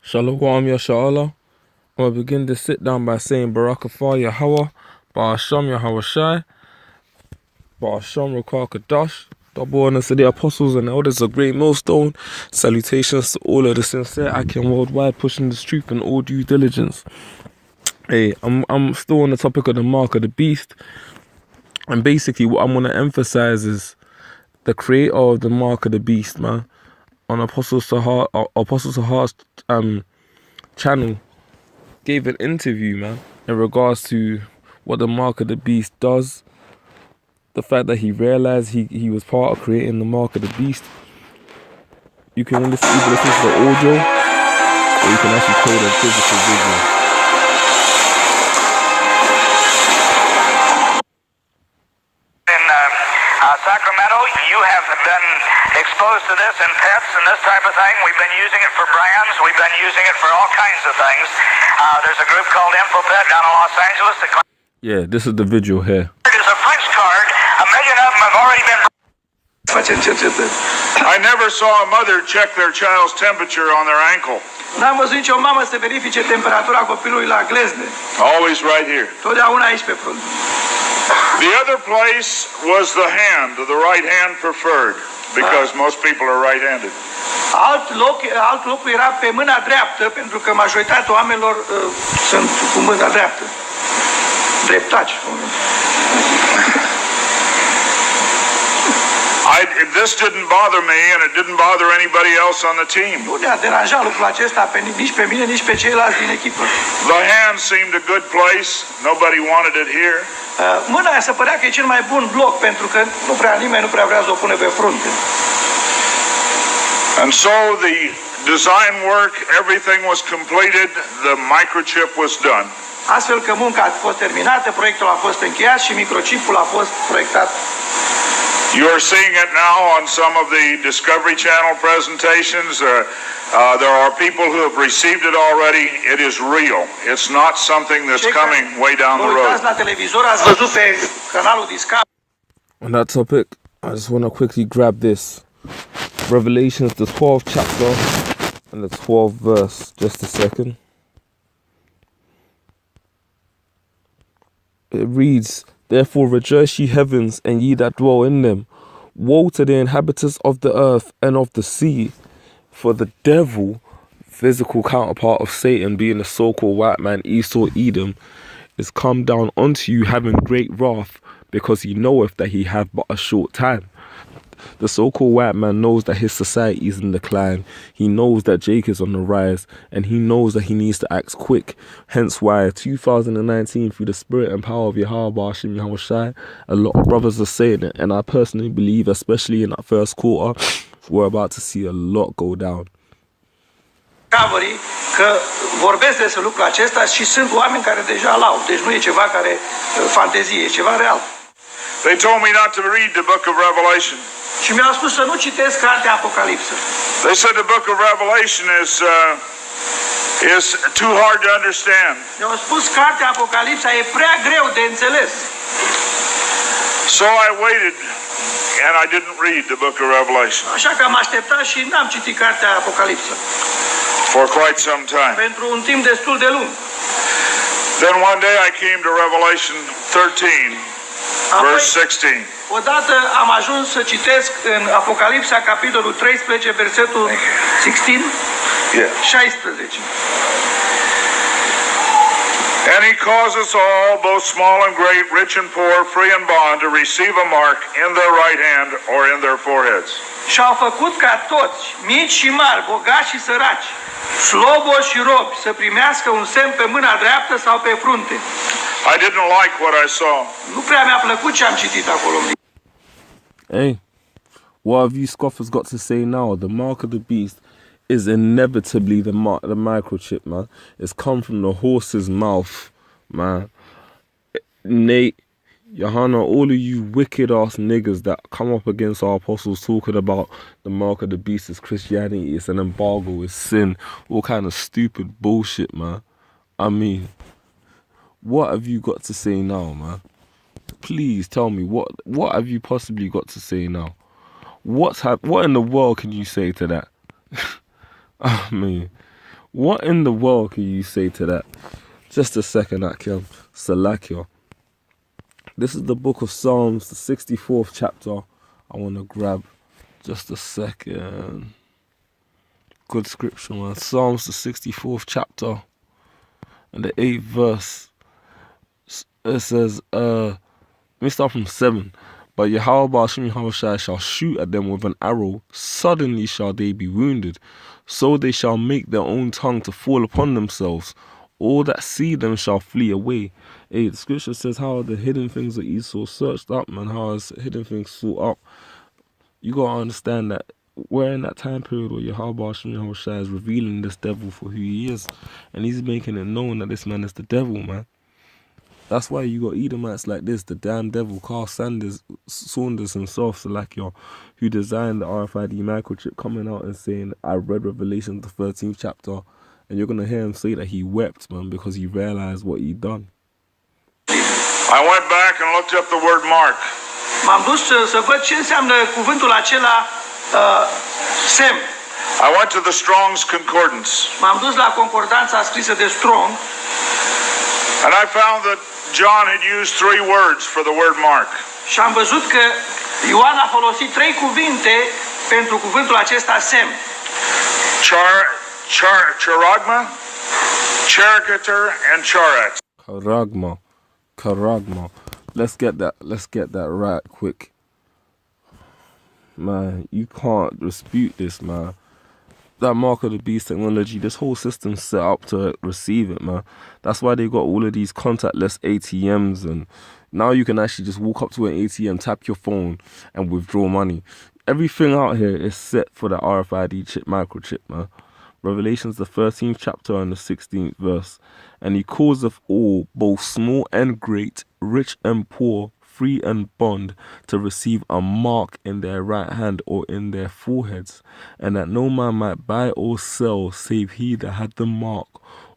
Shalom Yasha'Allah. I'm going to begin to sit down by saying Barakatah Yahweh, Ba'asham Yahweh Shai, Ba'asham Rakah Kadash. Double honors to the apostles and elders of Great Millstone. Salutations to all of the sincere Akim worldwide pushing this truth in all due diligence. Hey, I'm still on the topic of the mark of the beast. And basically what I'm going to emphasize is the creator of the mark of the beast, man. On Apostle Sahar's channel gave an interview, man, in regards to what the mark of the beast does. The fact that he realized he was part of creating the mark of the beast. You can either listen to the audio or you can actually play the physical video. Sacramento, you have been exposed to this in pets and this type of thing. We've been using it for brands. We've been using it for all kinds of things. There's a group called InfoPet down in Los Angeles. Yeah, this is the video here. There's a French card. 1 million of them have already been... I never saw a mother check their child's temperature on their ankle. N-am văzut nicio mamă să verifice temperatura copilului la glezne. Always right here. Totdeauna aici pe frunte. The other place was the hand, the right hand preferred, because most people are right-handed. Alt loc era pe mâna dreaptă, pentru că majoritatea oamenilor sunt cu mâna dreaptă. Dreptaci. This didn't bother me, and it didn't bother anybody else on the team. Nu ne-a deranjat lucrul acesta nici pe mine, nici pe ceilalți din echipă. The hand seemed a good place. Nobody wanted it here. Mâna aia se părea că e cel mai bun bloc, pentru că nimeni nu prea vrea să o pune pe frunte. And so the design work, everything was completed. The microchip was done. Astfel că munca a fost terminată, proiectul a fost încheiat și microchipul a fost proiectat. You are seeing it now on some of the Discovery Channel presentations. There are people who have received it already. It is real. It's not something that's coming way down the road. On that topic, I just want to quickly grab this. Revelations, the 12th chapter and the 12th verse. Just a second. It reads, "Therefore rejoice ye heavens, and ye that dwell in them. Woe to the inhabitants of the earth and of the sea, for the devil," physical counterpart of Satan, being the so-called white man Esau Edom, "is come down unto you having great wrath, because he knoweth that he hath but a short time." The so-called white man knows that his society is in decline. He knows that Jake is on the rise, and he knows that he needs to act quick. Hence why 2019, through the spirit and power of Yahweh Shai, a lot of brothers are saying it, and I personally believe, especially in that first quarter, we're about to see a lot go down. Că vorbesc despre lucrul acesta și sunt oameni care deja l-au. Deci nu e ceva care fantezie, e ceva real. They told me not to read the book of Revelation. Și mi-au spus să nu citesc cartea Apocalipsă. They said the book of Revelation is too hard to understand. Mi-au spus cartea Apocalipsa e prea greu de înțeles. So I waited and I didn't read the book of Revelation. Așa că am așteptat și n-am citit cartea Apocalipsă. For quite some time. Pentru un timp destul de lung. Then one day I came to Revelation 13, verse 16. Odată am ajuns să citesc în Apocalipsa, capitolul 13, versetul 16. And he causes all, both small and great, rich and poor, free and bond, to receive a mark in their right hand or in their foreheads. Și au făcut ca toți, mici și mari, bogați și săraci, slobozi și robi, să primească un semn pe mâna dreaptă sau pe frunte. I didn't like what I saw. Nu prea mi-a plăcut ce am citit acolo. Hey, what have you scoffers got to say now? The mark of the beast is inevitably the microchip, man. It's come from the horse's mouth, man. Nate, Johanna, all of you wicked ass niggas that come up against our apostles talking about the mark of the beast is Christianity, it's an embargo, it's sin, all kind of stupid bullshit, man. I mean, what have you got to say now, man? Please tell me, what have you possibly got to say now? What in the world can you say to that? I mean, What in the world can you say to that? Just a second, Akim. Salakia. This is the book of Psalms, the 64th chapter. I want to grab just a second. Good scripture, man. Psalms, the 64th chapter and the 8th verse. It says, let me start from 7. But Yahweh shall shoot at them with an arrow. Suddenly shall they be wounded. So they shall make their own tongue to fall upon themselves. All that see them shall flee away. Hey, the scripture says how the hidden things of Esau searched up, man. How his hidden things sought up. You got to understand that we're in that time period where Yahweh is revealing this devil for who he is. And he's making it known that this man is the devil, man. That's why you got Edomites like this, the damn devil, Saunders himself, Salakia, who designed the RFID microchip, coming out and saying, I read Revelation, the 13th chapter, and you're going to hear him say that he wept, man, because he realized what he'd done. I went back and looked up the word mark. M-am dus să văd ce înseamnă cuvântul acela semn. I went to the Strong's Concordance. M-am dus la concordanța scrisă de Strong. And I found that John had used 3 words for the word mark. Și am văzut că Ioan a folosit 3 cuvinte pentru cuvântul acesta semn. Charagma, Charicator, and Charax. Karagma. Let's get that right quick. Man, you can't dispute this, man. That mark of the beast technology, this whole system's set up to receive it, man. That's why they got all of these contactless ATMs, and now you can actually just walk up to an ATM, tap your phone, and withdraw money. Everything out here is set for the RFID chip, microchip, man. Revelations, the 13th chapter and the 16th verse. And he causeth all, both small and great, rich and poor, free and bond, to receive a mark in their right hand or in their foreheads, and that no man might buy or sell save he that had the mark,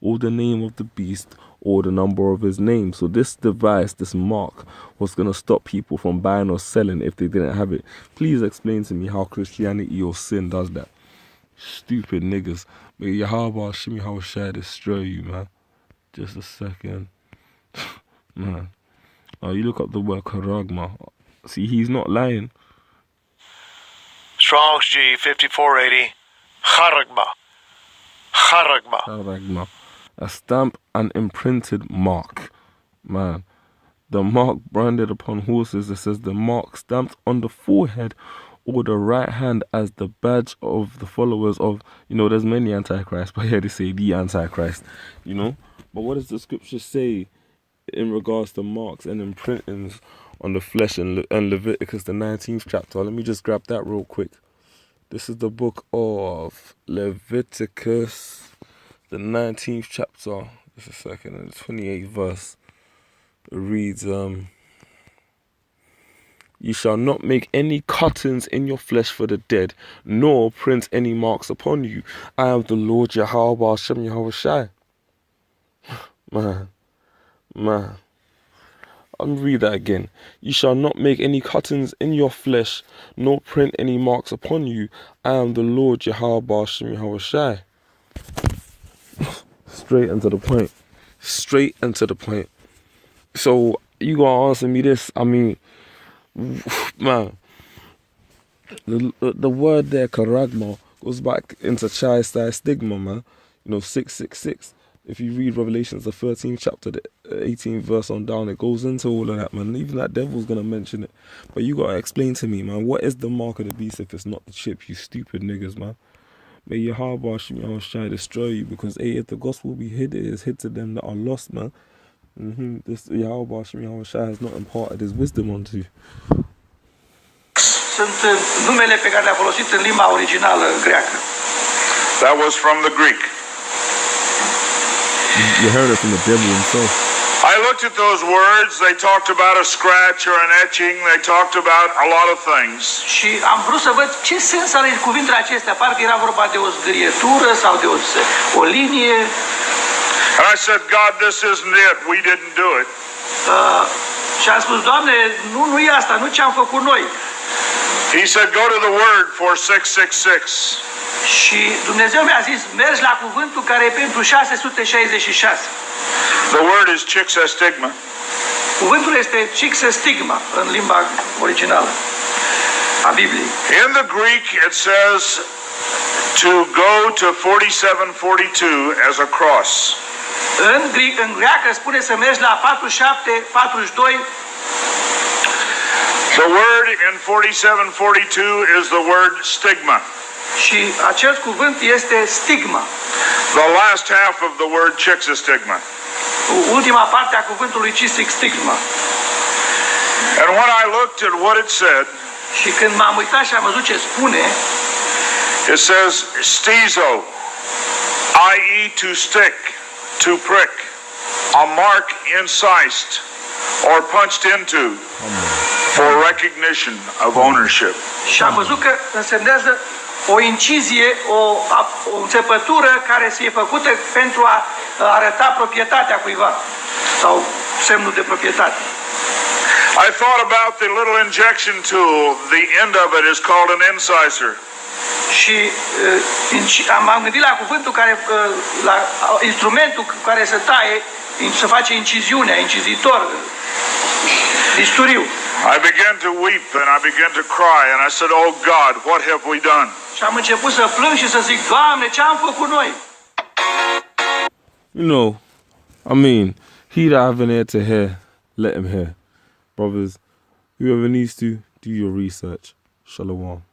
or the name of the beast, or the number of his name. So this device, this mark, was going to stop people from buying or selling if they didn't have it. Please explain to me how Christianity or sin does that. Stupid niggas. May Yahweh Shimi Hawashai destroy you, man. Just a second. Man. Oh, you look up the word karagma. See, he's not lying. Strong's G 5480. Charagma. A stamp and imprinted mark. Man. The mark branded upon horses. It says the mark stamped on the forehead or the right hand as the badge of the followers of, there's many antichrists, but here they say the antichrist, But what does the scripture say in regards to marks and imprintings on the flesh and Leviticus, the 19th chapter? Let me just grab that real quick. This is the book of Leviticus, the 19th chapter. Just a second, and the 28th verse. It reads, You shall not make any cuttings in your flesh for the dead, nor print any marks upon you. I am the Lord Yahweh Hashem Yahushai. Man. I'll read that again. You shall not make any cuttings in your flesh, nor print any marks upon you. I am the Lord Yahweh Hashem Yahushai. Straight and to the point. So you gotta answer me this. I mean, man, the word there, karagma, goes back into chai-style stigma, man. 666. If you read Revelations, the 13th chapter, the 18th verse on down, it goes into all of that, man. Even that devil's gonna mention it. But you gotta explain to me, man, what is the mark of the beast if it's not the chip, you stupid niggas, man? May Yahweh try to destroy you, because if the gospel be hid, it is hid to them that are lost, man. This Yahweh has not imparted his wisdom onto you. Sunt numele pe care le-a folosit în limba originală greacă. That was from the Greek. You heard it from the devil himself. I looked at those words. They talked about a scratch or an etching. They talked about a lot of things. Și am vrut să văd ce sens are cuvintele acestea. Parcă era vorba de o zgârietură sau de o linie. And I said, God, this isn't it. We didn't do it. Și am spus, Doamne, nu e asta, nu ce am făcut noi. He said, go to the word for 666. Și Dumnezeu mi-a zis, mergi la cuvântul care e pentru 666. The word is chixastigma. Cuvântul este chixastigma în limba originală a Bibliei. In the Greek, it says to go to 4742 as a cross. În greacă spune să mergi la 47-42. The word in 4742 is the word stigma. Și acest cuvânt este stigma. The last half of the word chixastigma. Ultima parte a cuvântului stigma. And when I looked at what it said, Și când m-am uitat și am văzut ce spune, it says stizo, i.e. to stick, to prick, a mark incised or punched into for recognition of ownership. și am văzut că însemnează o incizie, o înțepătură care se e făcută pentru a arăta proprietatea cuiva sau semnul de proprietate. I thought about the little injection tool. The end of it is called an incisor. Și m-am gândit la cuvântul care, la instrumentul care se taie, se face inciziunea, incizitor, bisturiu. I began to weep and I began to cry and I said, "Oh God, what have we done?" Și am început să plâng și să zic, Doamne, ce am făcut noi? You know, I mean, he that have an ear to hear, let him hear. Brothers, whoever needs to, do your research. Shalom.